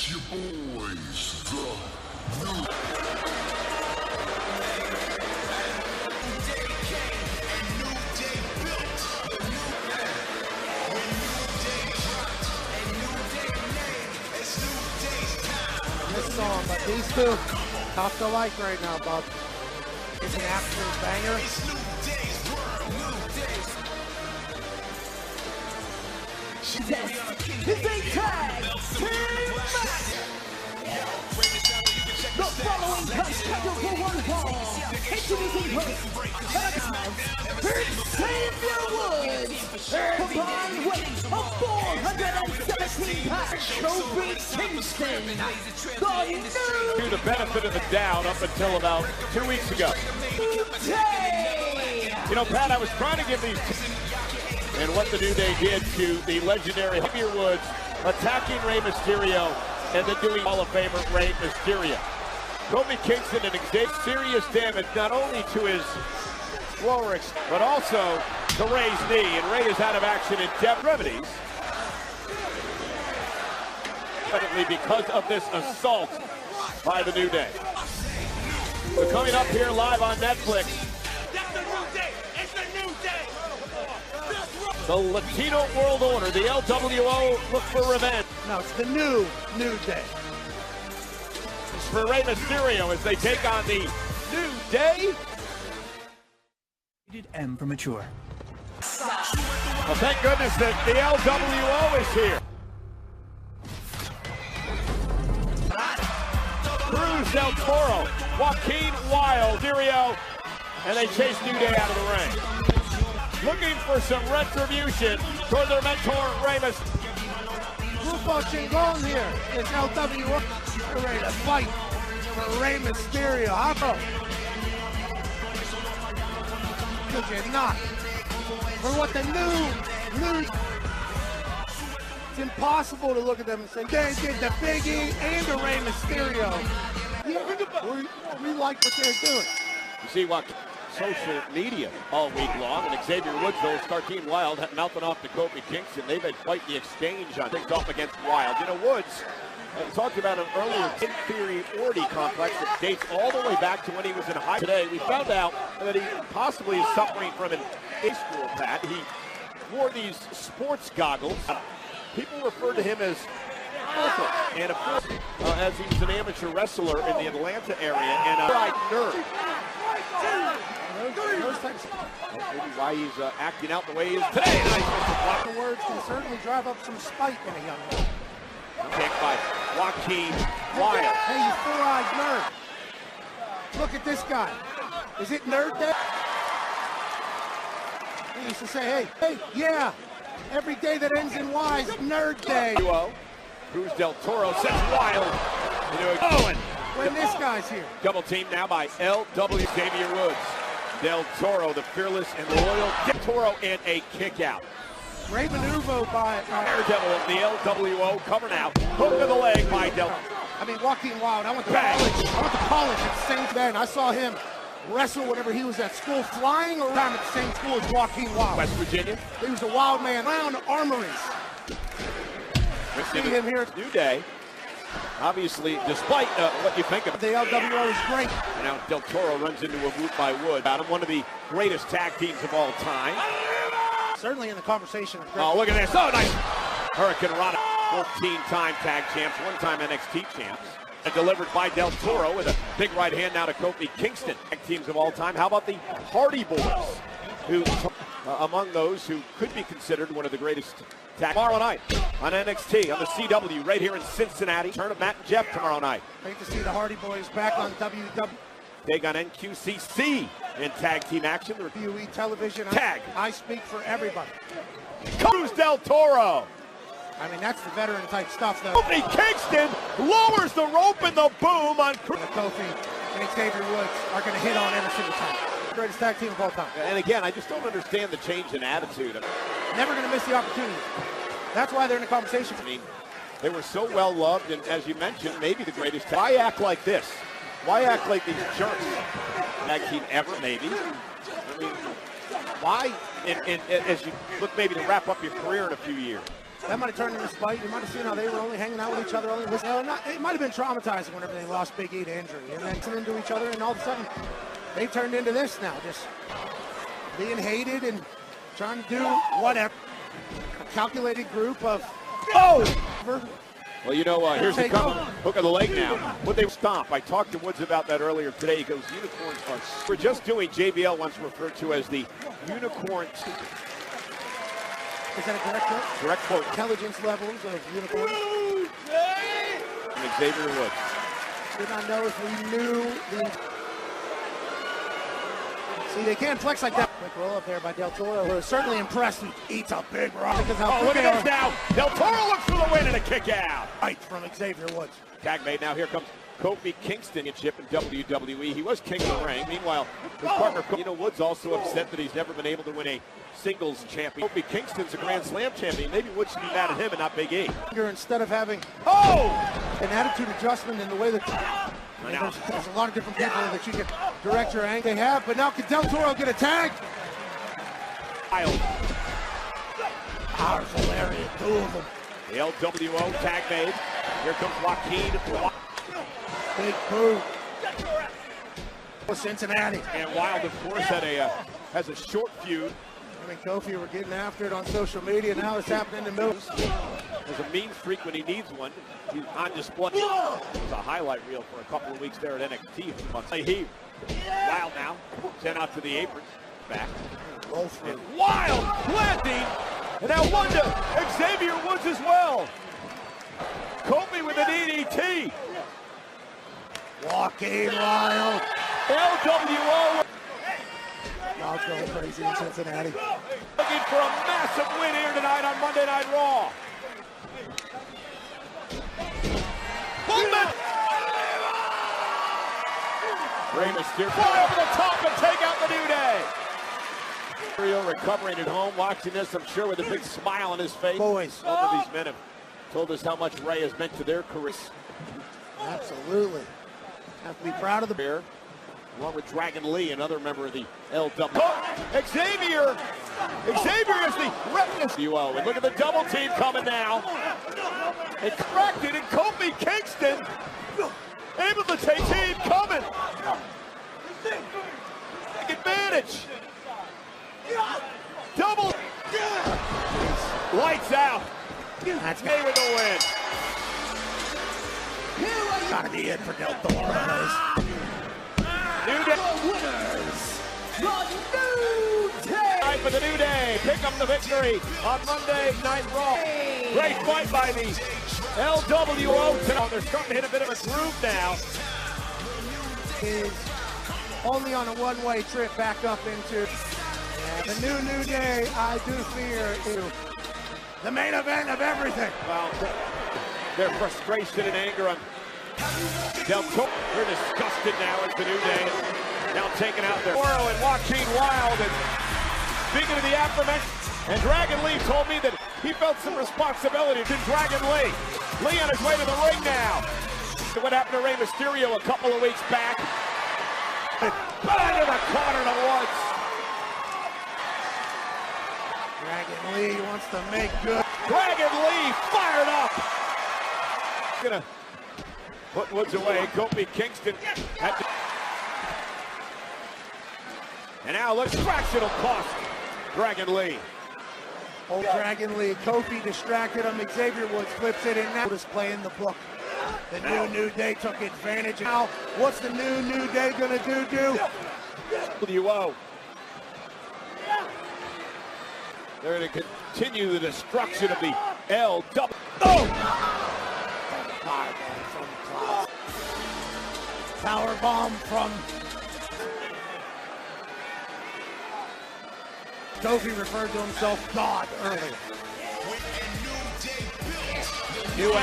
It's your boys, the New Day came and New Day built. The New Day. When New Day dropped and New Day made, it's New Day's time. This song, but these two, tough to like right now, Bob. It's an absolute banger. It's New Day's world, New Day's. It's a tag team match. The following contender for one fall, introducing first, Xavier Woods, combined weight of 417 pounds, Kofi Kingston, the New To the benefit of the doubt up until about 2 weeks ago. Day. You know, Pat, I was trying to give these and what the New Day did to the legendary Xavier Woods, attacking Rey Mysterio and then doing Hall of Famer Rey Mysterio. Kofi Kingston and Xavier serious damage not only to his lower but also to Rey's knee, and Rey is out of action in depth remedies. Definitely because of this assault by the New Day. So coming up here live on Netflix. That's the New Day! It's the New Day! The Latino World Order, the LWO, look for revenge. No, it's the New Day. For Rey Mysterio as they take on the New Day. Rated M for mature. Well, thank goodness that the LWO is here. Cruz del Toro, Joaquin Wilde, Mysterio, and they chase New Day out of the ring. Looking for some retribution toward their mentor, Rey Mysterio. Grupo Chingon here is LWO. They're ready to fight for Rey Mysterio. How about? Could you not? For what the new. It's impossible to look at them and say, they did the Big E and the Rey Mysterio. Yeah, we like what they're doing. You see what social media all week long, and Xavier Woods, though, Joaquin Wilde, mouthing off to Kofi Kingston. They've had quite the exchange on things off against Wilde. You know, Woods talked about an earlier inferiority complex that dates all the way back to when he was in high. Today, we found out that he possibly is suffering from an A-school, Pat. He wore these sports goggles. People referred to him as awful, and of course, as he was an amateur wrestler in the Atlanta area, and a nerd. Maybe why he's acting out the way he is today. The words can certainly drive up some spite in a young man. Kick by Joaquin Wilde. Hey, you four-eyed nerd. Look at this guy. Is it Nerd Day? He used to say, hey, yeah. Every day that ends in Y is Nerd Day. Cruz del Toro sends Wilde into a when this guy's here. Double team now by LW Xavier Woods. Del Toro, the fearless and loyal Del Toro, and a kick out. Great maneuver by Daredevil of the LWO coming out. Hook to the leg by Del. I mean, Joaquin Wilde. I went to college at St. Ben. I saw him wrestle whenever he was at school, flying around at the same school as Joaquin Wilde. West Virginia. He was a wild man around armories. We see him here at New Day. Obviously, despite what you think of the LWO is great. And now Del Toro runs into a boot by Wood. One of the greatest tag teams of all time. Certainly in the conversation. Oh, look at this. Oh, nice. Hurricane Rana, 14-time tag champs, one-time NXT champs. And delivered by Del Toro with a big right hand now to Kofi Kingston. Tag teams of all time. How about the Hardy Boys, who among those who could be considered one of the greatest tag. Tomorrow night on NXT, on the CW, right here in Cincinnati. Turn of Matt and Jeff tomorrow night. Great to see the Hardy Boys back on WW. Take on NQCC in tag team action. WWE television. Tag. I speak for everybody. Cruz del Toro. I mean, that's the veteran type stuff, though. Kofi Kingston lowers the rope in the boom on Cruz. Kofi and Xavier Woods are going to hit on every single time. Greatest tag team of all time. And again, I just don't understand the change in attitude. Never going to miss the opportunity. That's why they're in the conversation. I mean, they were so well loved, and as you mentioned, maybe the greatest. Why act like this? Why act like these jerks? Tag team ever, maybe. I mean, why, and as you look maybe to wrap up your career in a few years, That might have turned into spite. You might have seen how they were only hanging out with each other. Only listening. It might have been traumatizing whenever they lost Big E to injury, and then turned into each other, and all of a sudden they turned into this now, just being hated and trying to do whatever. A calculated group of Well, you know, here's the cover. Hook of the leg now. Would they stomp? I talked to Woods about that earlier today. He goes, unicorns are... We're just doing JBL once referred to as the unicorn... Is that a direct quote? Direct quote. Intelligence levels of unicorns. And Xavier Woods. Did not know if we knew the... See, they can't flex like that. Quick roll up there by Del Toro. We're certainly impressed. He eats a big rock. Because how Look at this now. Del Toro looks for the win and a kick out. Right from Xavier Woods. Tag made now. Here comes Kofi Kingston in WWE. He was king of the ring. Meanwhile, his partner, Woods also upset that he's never been able to win a singles champion. Kofi Kingston's a Grand Slam champion. Maybe Woods should be mad at him and not Big E. Instead of having an attitude adjustment in the way that there's a lot of different people that you can direct your anger. They have, but now can Del Toro get a tag? Powerful area, two of them. The LWO tag made. Here comes Joaquin. Big boo. Cincinnati. And Wild, of course, has a short feud. I mean, Kofi were getting after it on social media. Now it's happening in the middle. There's a mean freak when he needs one. He's on display. It's a highlight reel for a couple of weeks there at NXT. Wild now. Sent out to the apron. Back. And Wild planting. And now one to Xavier Woods as well. Kofi with an EDT. Joaquin Wild. LWO. Wild's going crazy in Cincinnati. Looking for a massive win here tonight on Monday Night Raw. Rey Mysterio fly over the top and take out the New Day. Mysterio recovering at home, watching this, I'm sure, with a big smile on his face. Boys. Both of these men have told us how much Rey has meant to their careers. Absolutely. Have to be proud of the bear. Along with Dragon Lee, another member of the LW. Xavier is the UO. And look at the double team coming now. Extracted, and Kofi Kingston able to take team coming. Take advantage. Double. Lights out. That's Hey with the win. gotta be it for Del Toro. New Day. Winners, the New Day. Time for the New Day. Pick up the victory on Monday Night Raw. Great fight by the LWO tonight. They're starting to hit a bit of a groove now. Is only on a one-way trip back up into the New Day. I do fear is the main event of everything. Well, their frustration and anger on Del Toro. They're disgusted now as the New Day now taking out their Toro and Joaquin Wild. And speaking of the aforementioned, and Dragon Lee told me that he felt some responsibility to Dragon Lee. Lee on his way to the ring now. What happened to Rey Mysterio a couple of weeks back? Into the corner to Woods. Dragon Lee wants to make good. Dragon Lee fired up. Gonna put Woods away. Kofi Kingston had to... And now looks fractional cost Dragon Lee. Old Dragon Lee. Kofi distracted him. Xavier Woods flips it in. Now just playing the book. The New Day took advantage. Now, what's the New Day gonna do? WO. They're going to continue the destruction of the LW. Powerbomb from Kofi referred to himself God earlier. New